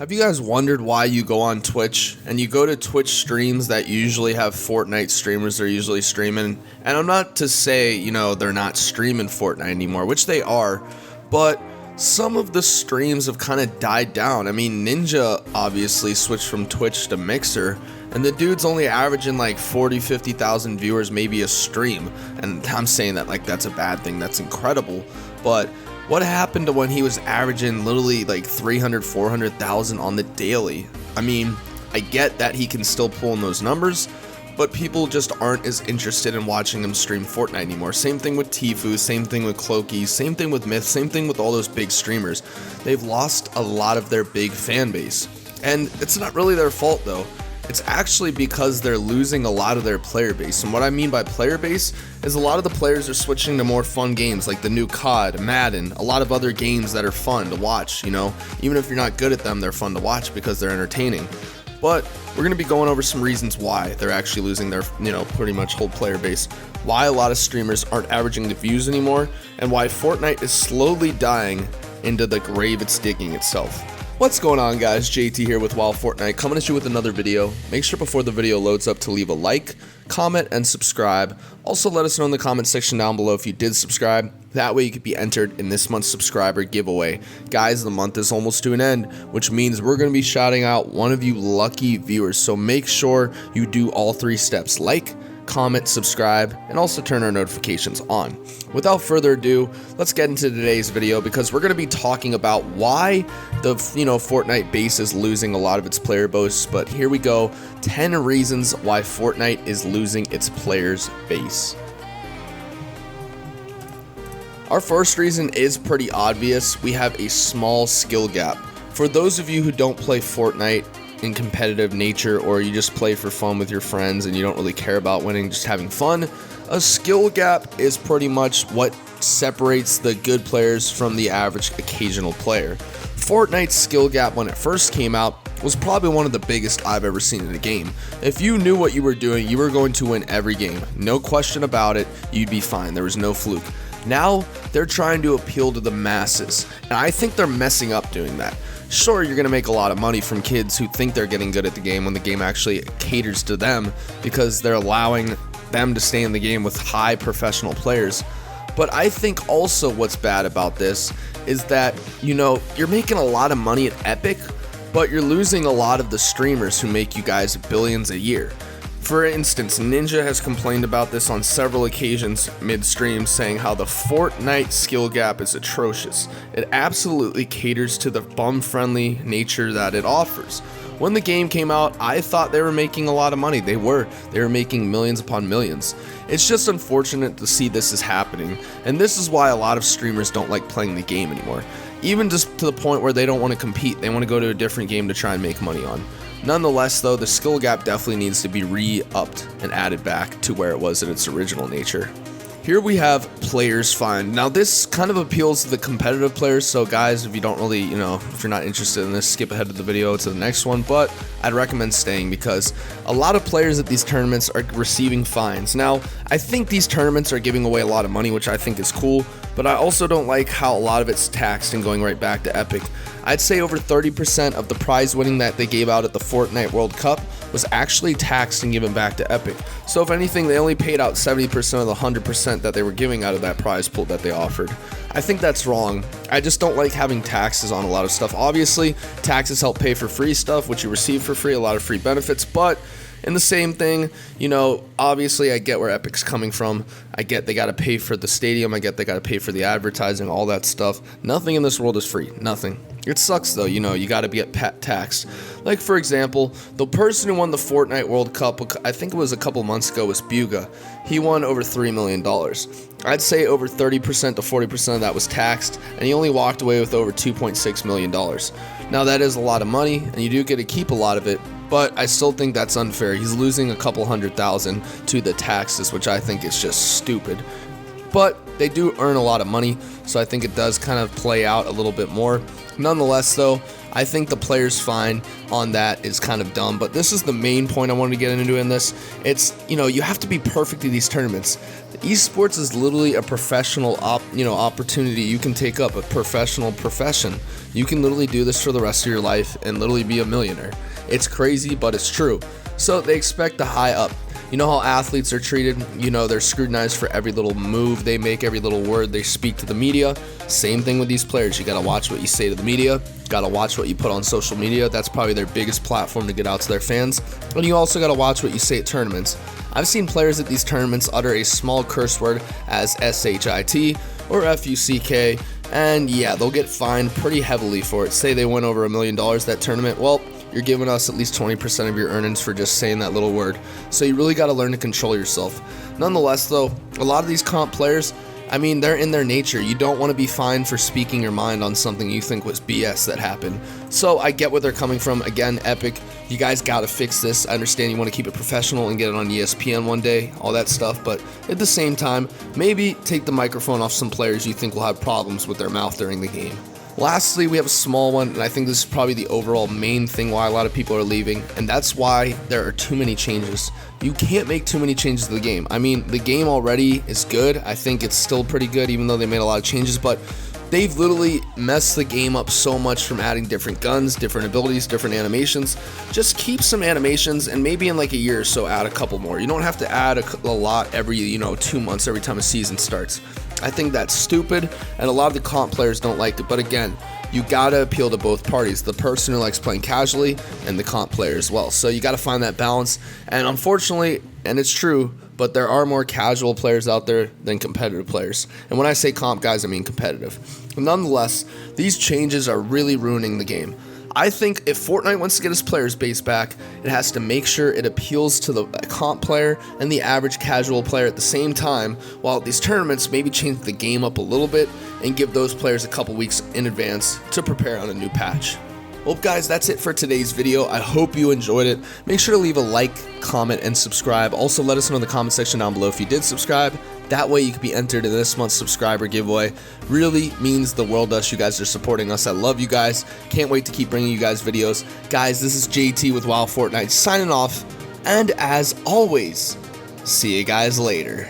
Have you guys wondered why you go on Twitch and you go to Twitch streams that usually have Fortnite streamers they're usually streaming? And I'm not to say, they're not streaming Fortnite anymore, which they are, but some of the streams have kind of died down. I mean, Ninja obviously switched from Twitch to Mixer, and the dude's only averaging like 40,000-50,000 viewers maybe a stream. And I'm saying that like that's a bad thing, that's incredible, but what happened to when he was averaging literally like 300,000-400,000 on the daily? I mean, I get that he can still pull in those numbers, but people just aren't as interested in watching him stream Fortnite anymore. Same thing with Tfue, same thing with Cloaky, same thing with Myth, same thing with all those big streamers. They've lost a lot of their big fan base. And it's not really their fault though. It's actually because they're losing a lot of their player base. And what I mean by player base is a lot of the players are switching to more fun games like the new COD, Madden, a lot of other games that are fun to watch, Even if you're not good at them, they're fun to watch because they're entertaining. But we're going to be going over some reasons why they're actually losing their, pretty much whole player base, why a lot of streamers aren't averaging the views anymore, and why Fortnite is slowly dying into the grave it's digging itself. What's going on, guys? JT here with Wild Fortnite, coming at you with another video. Make sure before the video loads up to leave a like, comment, and subscribe. Also, let us know in the comment section down below if you did subscribe. That way you could be entered in this month's subscriber giveaway. Guys, the month is almost to an end, which means we're going to be shouting out one of you lucky viewers. So make sure you do all three steps: like, comment, subscribe, and also turn our notifications on. Without further ado, let's get into today's video because we're going to be talking about why the Fortnite base is losing a lot of its player base. But here we go, 10 reasons why Fortnite is losing its players base. Our first reason is pretty obvious. We have a small skill gap. For those of you who don't play Fortnite in competitive nature, or you just play for fun with your friends and you don't really care about winning, just having fun, a skill gap is pretty much what separates the good players from the average occasional player. Fortnite's skill gap when it first came out was probably one of the biggest I've ever seen in a game. If you knew what you were doing, you were going to win every game. No question about it, you'd be fine. There was no fluke. Now, they're trying to appeal to the masses, and I think they're messing up doing that. Sure, you're going to make a lot of money from kids who think they're getting good at the game when the game actually caters to them because they're allowing them to stay in the game with high professional players. But I think also what's bad about this is that, you're making a lot of money at Epic, but you're losing a lot of the streamers who make you guys billions a year. For instance, Ninja has complained about this on several occasions mid-stream, saying how the Fortnite skill gap is atrocious. It absolutely caters to the bum-friendly nature that it offers. When the game came out, I thought they were making a lot of money. They were making millions upon millions. It's just unfortunate to see this is happening, and this is why a lot of streamers don't like playing the game anymore. Even just to the point where they don't want to compete, they want to go to a different game to try and make money on. Nonetheless, though, the skill gap definitely needs to be re-upped and added back to where it was in its original nature. Here we have players find. Now this kind of appeals to the competitive players, so guys, if you don't really, if you're not interested in this, skip ahead to the video to the next one, but I'd recommend staying because a lot of players at these tournaments are receiving fines. Now, I think these tournaments are giving away a lot of money, which I think is cool, but I also don't like how a lot of it's taxed and going right back to Epic. I'd say over 30% of the prize winning that they gave out at the Fortnite World Cup was actually taxed and given back to Epic. So if anything, they only paid out 70% of the 100% that they were giving out of that prize pool that they offered. I think that's wrong. I just don't like having taxes on a lot of stuff. Obviously, taxes help pay for free stuff, which you receive for free, a lot of free benefits, but in the same thing, obviously I get where Epic's coming from. I get they got to pay for the stadium. I get they got to pay for the advertising, all that stuff. Nothing in this world is free. Nothing. It sucks though, you got to get taxed. Like for example, the person who won the Fortnite World Cup, I think it was a couple months ago, was Buga. He won over $3 million. I'd say over 30% to 40% of that was taxed, and he only walked away with over $2.6 million. Now that is a lot of money, and you do get to keep a lot of it, but I still think that's unfair. He's losing a couple $100,000 to the taxes, which I think is just stupid. But they do earn a lot of money, so I think it does kind of play out a little bit more. Nonetheless, though, I think the players fine on that is kind of dumb, but this is the main point I wanted to get into in this. It's, you have to be perfect at these tournaments. Esports is literally a professional opportunity you can take up, a professional profession. You can literally do this for the rest of your life and literally be a millionaire. It's crazy, but it's true. So they expect the high up. You know how athletes are treated? They're scrutinized for every little move they make, every little word they speak to the media. Same thing with these players. You gotta watch what you say to the media. Gotta watch what you put on social media. That's probably their biggest platform to get out to their fans. And you also gotta watch what you say at tournaments. I've seen players at these tournaments utter a small curse word as SHIT or FUCK, and yeah, they'll get fined pretty heavily for it. Say they win over $1 million that tournament, well, you're giving us at least 20% of your earnings for just saying that little word. So you really got to learn to control yourself. Nonetheless, though, a lot of these comp players, they're in their nature. You don't want to be fined for speaking your mind on something you think was BS that happened. So I get where they're coming from. Again, Epic, you guys got to fix this. I understand you want to keep it professional and get it on ESPN one day, all that stuff. But at the same time, maybe take the microphone off some players you think will have problems with their mouth during the game. Lastly, we have a small one, and I think this is probably the overall main thing why a lot of people are leaving, and that's why there are too many changes. You can't make too many changes to the game. The game already is good. I think it's still pretty good, even though they made a lot of changes, but they've literally messed the game up so much from adding different guns, different abilities, different animations. Just keep some animations, and maybe in like a year or so add a couple more. You don't have to add a lot every 2 months every time a season starts. I think that's stupid, and a lot of the comp players don't like it, but again, you gotta appeal to both parties, the person who likes playing casually and the comp player as well. So you gotta find that balance, and unfortunately, and it's true, but there are more casual players out there than competitive players. And when I say comp, guys, I mean competitive. Nonetheless, these changes are really ruining the game. I think if Fortnite wants to get its players base back, it has to make sure it appeals to the comp player and the average casual player at the same time, while at these tournaments maybe change the game up a little bit and give those players a couple weeks in advance to prepare on a new patch. Well, guys, that's it for today's video. I hope you enjoyed it. Make sure to leave a like, comment, and subscribe. Also, let us know in the comment section down below if you did subscribe. That way you can be entered in this month's subscriber giveaway. Really means the world to us. You guys are supporting us. I love you guys. Can't wait to keep bringing you guys videos. Guys, this is JT with Wild Fortnite signing off. And as always, see you guys later.